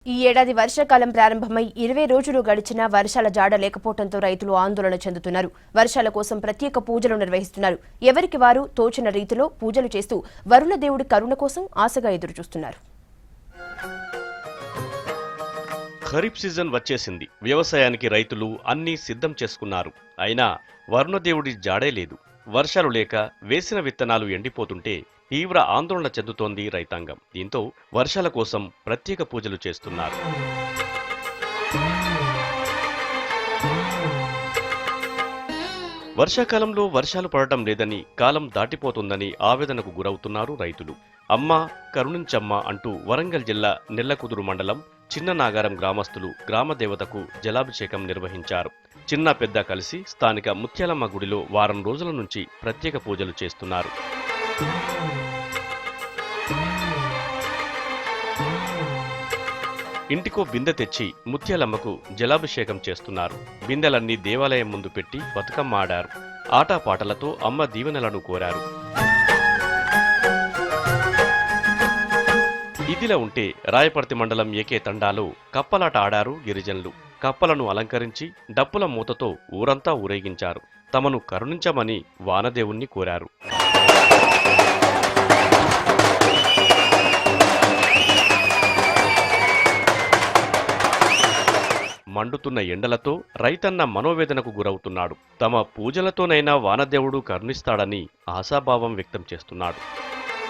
ఈ ఏడాది వర్షాకాలం ప్రారంభమై 20 రోజులు గడిచినా వర్షాల జాడ లేకపోవడంతో రైతులు ఆందోళన చెందుతున్నారు. వర్షాల కోసం ప్రత్యేక పూజలు నిర్వహిస్తున్నారు. ఎవరికి వారు తోచిన రీతిలో పూజలు చేస్తూ వరుణ దేవుడి కరుణ కోసం ఆశగా ఎదురుచూస్తున్నారు. ఖరీఫ్ సీజన్ వచ్చేసింది. వ్యవసాయానికి రైతులు అన్నీ సిద్ధం చేసుకున్నారు. అయినా వరుణదేవుడి జాడే లేదు. వర్షాలు లేక వేసిన విత్తనాలు ఎండిపోతుంటే తీవ్ర ఆందోళన చెందుతోంది రైతాంగం. దీంతో వర్షాల కోసం ప్రత్యేక పూజలు చేస్తున్నారు. వర్షాకాలంలో వర్షాలు పడటం లేదని, కాలం దాటిపోతుందని ఆవేదనకు గురవుతున్నారు రైతులు. అమ్మ కరుణించమ్మ అంటూ వరంగల్ జిల్లా నెల్లకుదురు మండలం చిన్న నాగారం గ్రామస్తులు గ్రామదేవతకు జలాభిషేకం నిర్వహించారు. చిన్న పెద్ద కలిసి స్థానిక ముత్యాలమ్మ గుడిలో వారం రోజుల నుంచి ప్రత్యేక పూజలు చేస్తున్నారు. ఇంటికో బిందె తెచ్చి ముత్యాలమ్మకు జలాభిషేకం చేస్తున్నారు. బిందెలన్నీ దేవాలయం ముందు పెట్టి బతుకమ్మ ఆడారు. ఆటపాటలతో అమ్మ దీవెనలను కోరారు. ఇదిలా ఉంటే రాయపర్తి మండలం ఏకే తండాలో కప్పలాట ఆడారు గిరిజనులు. కప్పలను అలంకరించి డప్పుల మూతతో ఊరంతా ఊరేగించారు. తమను కరుణించమని వానదేవుణ్ణి కోరారు. మండుతున్న ఎండలతో రైతన్న మనోవేదనకు గురవుతున్నాడు. తమ పూజలతోనైనా వానదేవుడు కరుణిస్తాడని ఆశాభావం వ్యక్తం చేస్తున్నాడు.